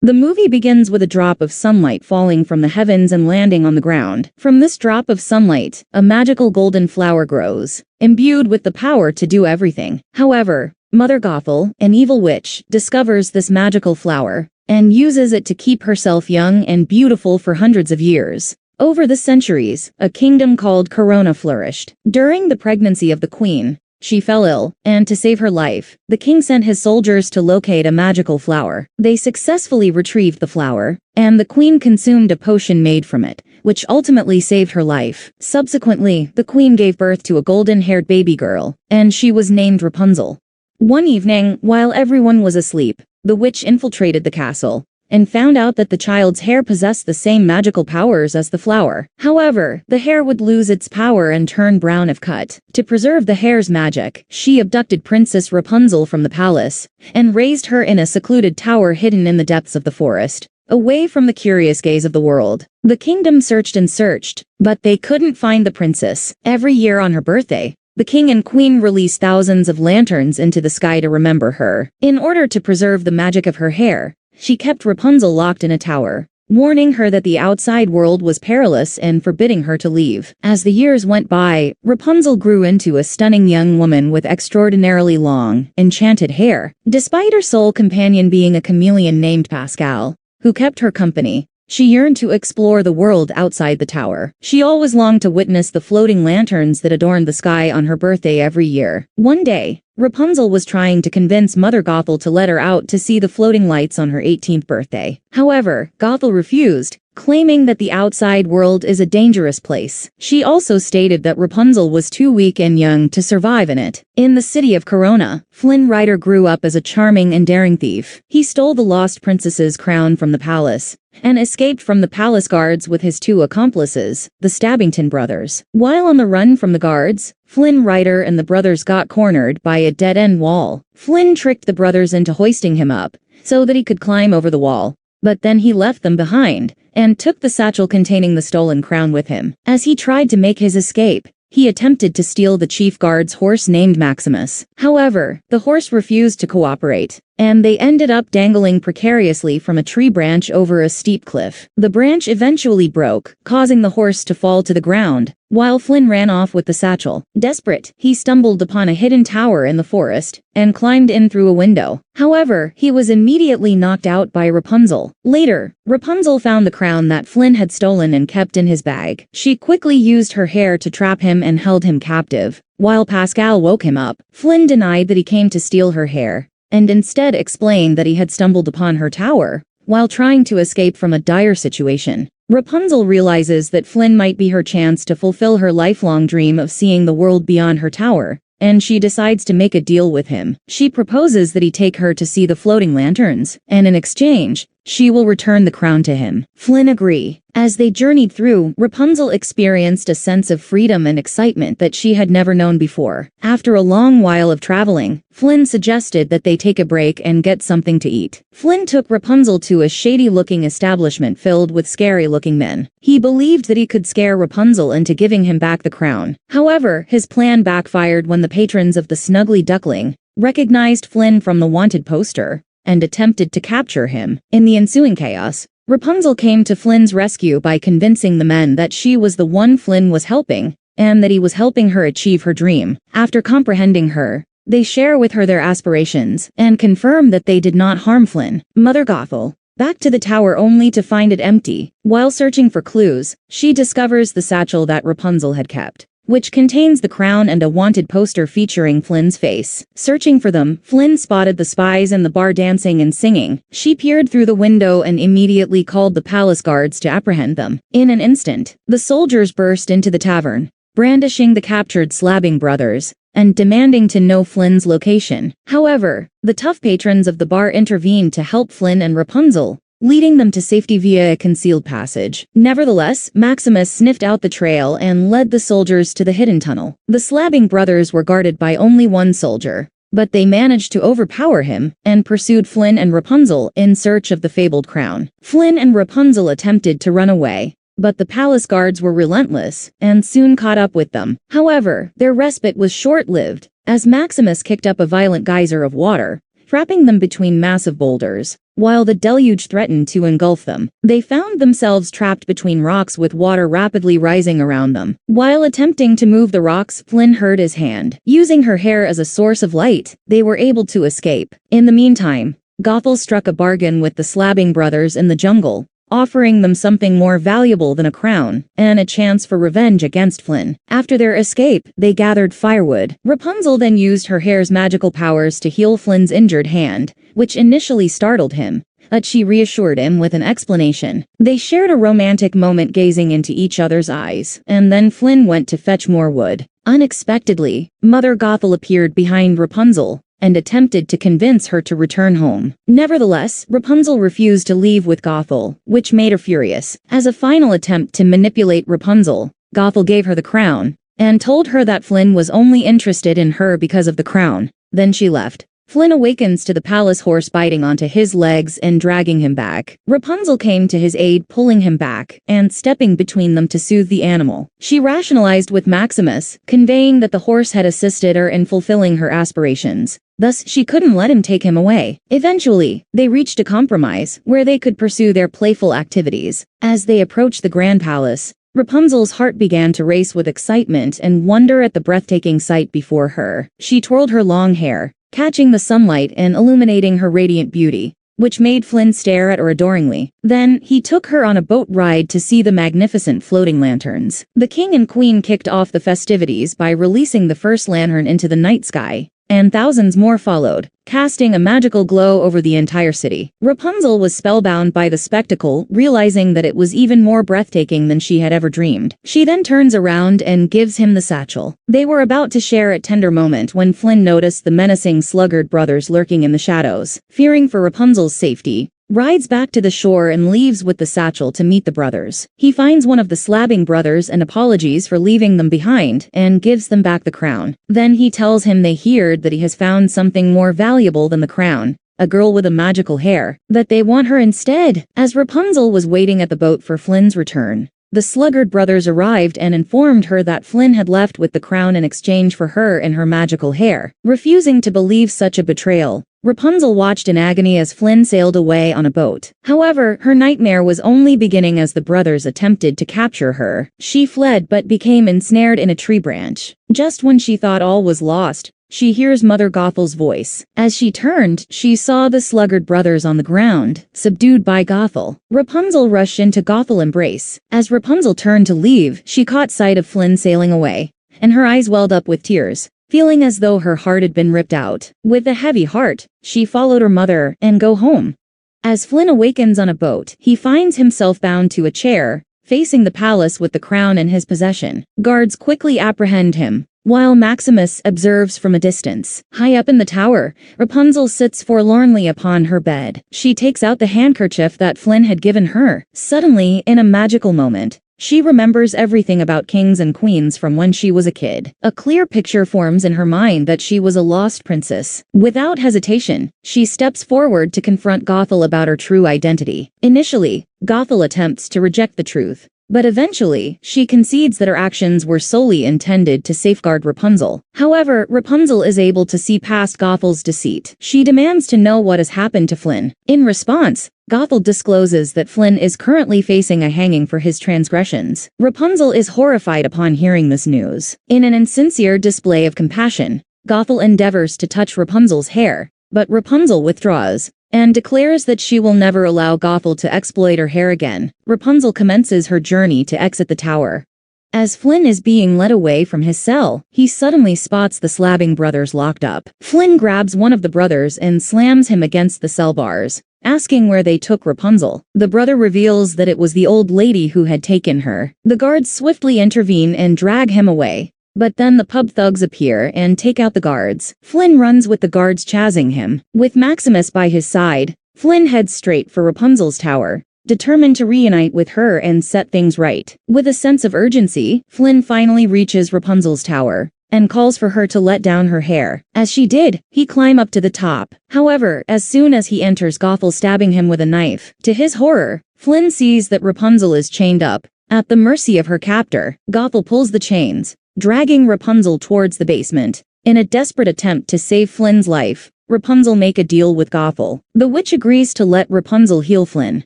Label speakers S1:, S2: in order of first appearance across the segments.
S1: The movie begins with a drop of sunlight falling from the heavens and landing on the ground. From this drop of sunlight, a magical golden flower grows, imbued with the power to do everything. However, Mother Gothel, an evil witch, discovers this magical flower and uses it to keep herself young and beautiful for hundreds of years. Over the centuries, a kingdom called Corona flourished. During the pregnancy of the queen, she fell ill, and to save her life, the king sent his soldiers to locate a magical flower. They successfully retrieved the flower, and the queen consumed a potion made from it, which ultimately saved her life. Subsequently, the queen gave birth to a golden-haired baby girl, and she was named Rapunzel. One evening, while everyone was asleep, the witch infiltrated the castle and found out that the child's hair possessed the same magical powers as the flower. However, the hair would lose its power and turn brown if cut. To preserve the hair's magic, she abducted Princess Rapunzel from the palace and raised her in a secluded tower hidden in the depths of the forest, away from the curious gaze of the world. The kingdom searched and searched, but they couldn't find the princess. Every year on her birthday, the king and queen released thousands of lanterns into the sky to remember her. In order to preserve the magic of her hair, she kept Rapunzel locked in a tower, warning her that the outside world was perilous and forbidding her to leave. As the years went by, Rapunzel grew into a stunning young woman with extraordinarily long, enchanted hair. Despite her sole companion being a chameleon named Pascal, who kept her company, she yearned to explore the world outside the tower. She always longed to witness the floating lanterns that adorned the sky on her birthday every year. One day, Rapunzel was trying to convince Mother Gothel to let her out to see the floating lights on her 18th birthday. However, Gothel refused, claiming that the outside world is a dangerous place. She also stated that Rapunzel was too weak and young to survive in it. In the city of Corona, Flynn Rider grew up as a charming and daring thief. He stole the lost princess's crown from the palace and escaped from the palace guards with his two accomplices, the Stabbington brothers. While on the run from the guards, Flynn Rider and the brothers got cornered by a dead-end wall. Flynn tricked the brothers into hoisting him up so that he could climb over the wall, but then he left them behind and took the satchel containing the stolen crown with him. As he tried to make his escape, he attempted to steal the chief guard's horse named Maximus. However, the horse refused to cooperate, and they ended up dangling precariously from a tree branch over a steep cliff. The branch eventually broke, causing the horse to fall to the ground, while Flynn ran off with the satchel. Desperate, he stumbled upon a hidden tower in the forest and climbed in through a window. However, he was immediately knocked out by Rapunzel. Later, Rapunzel found the crown that Flynn had stolen and kept in his bag. She quickly used her hair to trap him and held him captive. While Pascal woke him up, Flynn denied that he came to steal her hair, and instead explained that he had stumbled upon her tower while trying to escape from a dire situation. Rapunzel realizes that Flynn might be her chance to fulfill her lifelong dream of seeing the world beyond her tower, and she decides to make a deal with him. She proposes that he take her to see the floating lanterns, and in exchange, she will return the crown to him. Flynn agrees. As they journeyed through, Rapunzel experienced a sense of freedom and excitement that she had never known before. After a long while of traveling, Flynn suggested that they take a break and get something to eat. Flynn took Rapunzel to a shady-looking establishment filled with scary-looking men. He believed that he could scare Rapunzel into giving him back the crown. However, his plan backfired when the patrons of the Snuggly Duckling recognized Flynn from the wanted poster and attempted to capture him. In the ensuing chaos, Rapunzel came to Flynn's rescue by convincing the men that she was the one Flynn was helping, and that he was helping her achieve her dream. After comprehending her, they share with her their aspirations, and confirm that they did not harm Flynn. Mother Gothel, back to the tower only to find it empty. While searching for clues, she discovers the satchel that Rapunzel had kept, which contains the crown and a wanted poster featuring Flynn's face. Searching for them, Flynn spotted the spies in the bar dancing and singing. She peered through the window and immediately called the palace guards to apprehend them. In an instant, the soldiers burst into the tavern, brandishing the captured Slabbing brothers and demanding to know Flynn's location. However, the tough patrons of the bar intervened to help Flynn and Rapunzel, leading them to safety via a concealed passage. Nevertheless, Maximus sniffed out the trail and led the soldiers to the hidden tunnel. The Slabbing brothers were guarded by only one soldier, but they managed to overpower him and pursued Flynn and Rapunzel in search of the fabled crown. Flynn and Rapunzel attempted to run away, but the palace guards were relentless and soon caught up with them. However, their respite was short-lived, as Maximus kicked up a violent geyser of water, trapping them between massive boulders. While the deluge threatened to engulf them, they found themselves trapped between rocks with water rapidly rising around them. While attempting to move the rocks, Flynn hurt his hand. Using her hair as a source of light, they were able to escape. In the meantime, Gothel struck a bargain with the Slabbing brothers in the jungle, offering them something more valuable than a crown, and a chance for revenge against Flynn. After their escape, they gathered firewood. Rapunzel then used her hair's magical powers to heal Flynn's injured hand, which initially startled him, but she reassured him with an explanation. They shared a romantic moment gazing into each other's eyes, and then Flynn went to fetch more wood. Unexpectedly, Mother Gothel appeared behind Rapunzel and attempted to convince her to return home. Nevertheless, Rapunzel refused to leave with Gothel, which made her furious. As a final attempt to manipulate Rapunzel, Gothel gave her the crown and told her that Flynn was only interested in her because of the crown. Then she left. Flynn awakens to the palace horse biting onto his legs and dragging him back. Rapunzel came to his aid, pulling him back and stepping between them to soothe the animal. She rationalized with Maximus, conveying that the horse had assisted her in fulfilling her aspirations. Thus, she couldn't let him take him away. Eventually, they reached a compromise where they could pursue their playful activities. As they approached the Grand Palace, Rapunzel's heart began to race with excitement and wonder at the breathtaking sight before her. She twirled her long hair, catching the sunlight and illuminating her radiant beauty, which made Flynn stare at her adoringly. Then, he took her on a boat ride to see the magnificent floating lanterns. The king and queen kicked off the festivities by releasing the first lantern into the night sky, and thousands more followed, casting a magical glow over the entire city. Rapunzel was spellbound by the spectacle, realizing that it was even more breathtaking than she had ever dreamed. She then turns around and gives him the satchel. They were about to share a tender moment when Flynn noticed the menacing sluggard brothers lurking in the shadows. Fearing for Rapunzel's safety, rides back to the shore and leaves with the satchel to meet the brothers. He finds one of the Slabbing brothers and apologies for leaving them behind and gives them back the crown. Then he tells him they heard that he has found something more valuable than the crown, a girl with a magical hair, that they want her instead. As Rapunzel was waiting at the boat for Flynn's return, the Sluggard brothers arrived and informed her that Flynn had left with the crown in exchange for her and her magical hair. Refusing to believe such a betrayal, Rapunzel watched in agony as Flynn sailed away on a boat. However, her nightmare was only beginning as the brothers attempted to capture her. She fled but became ensnared in a tree branch. Just when she thought all was lost, she hears Mother Gothel's voice. As she turned, she saw the Sluggard brothers on the ground, subdued by Gothel. Rapunzel rushed into Gothel's embrace. As Rapunzel turned to leave, she caught sight of Flynn sailing away, and her eyes welled up with tears, feeling as though her heart had been ripped out. With a heavy heart, she followed her mother and go home. As Flynn awakens on a boat, he finds himself bound to a chair, facing the palace with the crown in his possession. Guards quickly apprehend him, while Maximus observes from a distance. High up in the tower, Rapunzel sits forlornly upon her bed. She takes out the handkerchief that Flynn had given her. Suddenly, in a magical moment, she remembers everything about kings and queens from when she was a kid. A clear picture forms in her mind that she was a lost princess. Without hesitation, she steps forward to confront Gothel about her true identity. Initially, Gothel attempts to reject the truth, but eventually, she concedes that her actions were solely intended to safeguard Rapunzel. However, Rapunzel is able to see past Gothel's deceit. She demands to know what has happened to Flynn. In response, Gothel discloses that Flynn is currently facing a hanging for his transgressions. Rapunzel is horrified upon hearing this news. In an insincere display of compassion, Gothel endeavors to touch Rapunzel's hair, but Rapunzel withdraws and declares that she will never allow Gothel to exploit her hair again. Rapunzel commences her journey to exit the tower. As Flynn is being led away from his cell, he suddenly spots the Slabbing brothers locked up. Flynn grabs one of the brothers and slams him against the cell bars, asking where they took Rapunzel. The brother reveals that it was the old lady who had taken her. The guards swiftly intervene and drag him away, but then the pub thugs appear and take out the guards. Flynn runs with the guards chasing him. With Maximus by his side, Flynn heads straight for Rapunzel's tower, determined to reunite with her and set things right. With a sense of urgency, Flynn finally reaches Rapunzel's tower and calls for her to let down her hair. As she did, he climbs up to the top. However, as soon as he enters, Gothel stabbing him with a knife. To his horror, Flynn sees that Rapunzel is chained up, at the mercy of her captor. Gothel pulls the chains, dragging Rapunzel towards the basement. In a desperate attempt to save Flynn's life, Rapunzel make a deal with Gothel. The witch agrees to let Rapunzel heal Flynn.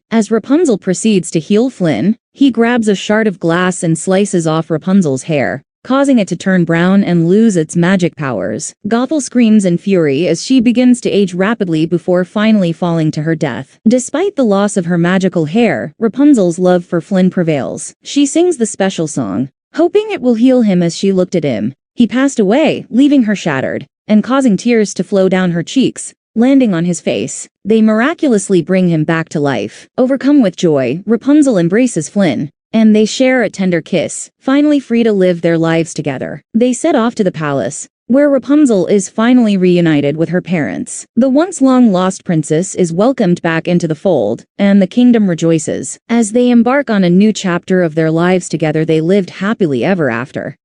S1: As Rapunzel proceeds to heal Flynn, he grabs a shard of glass and slices off Rapunzel's hair, causing it to turn brown and lose its magic powers. Gothel screams in fury as she begins to age rapidly before finally falling to her death. Despite the loss of her magical hair, Rapunzel's love for Flynn prevails. She sings the special song, hoping it will heal him. As she looked at him, he passed away, leaving her shattered, and causing tears to flow down her cheeks, landing on his face. They miraculously bring him back to life. Overcome with joy, Rapunzel embraces Flynn, and they share a tender kiss, finally free to live their lives together. They set off to the palace, where Rapunzel is finally reunited with her parents. The once long-lost princess is welcomed back into the fold, and the kingdom rejoices. As they embark on a new chapter of their lives together, they lived happily ever after.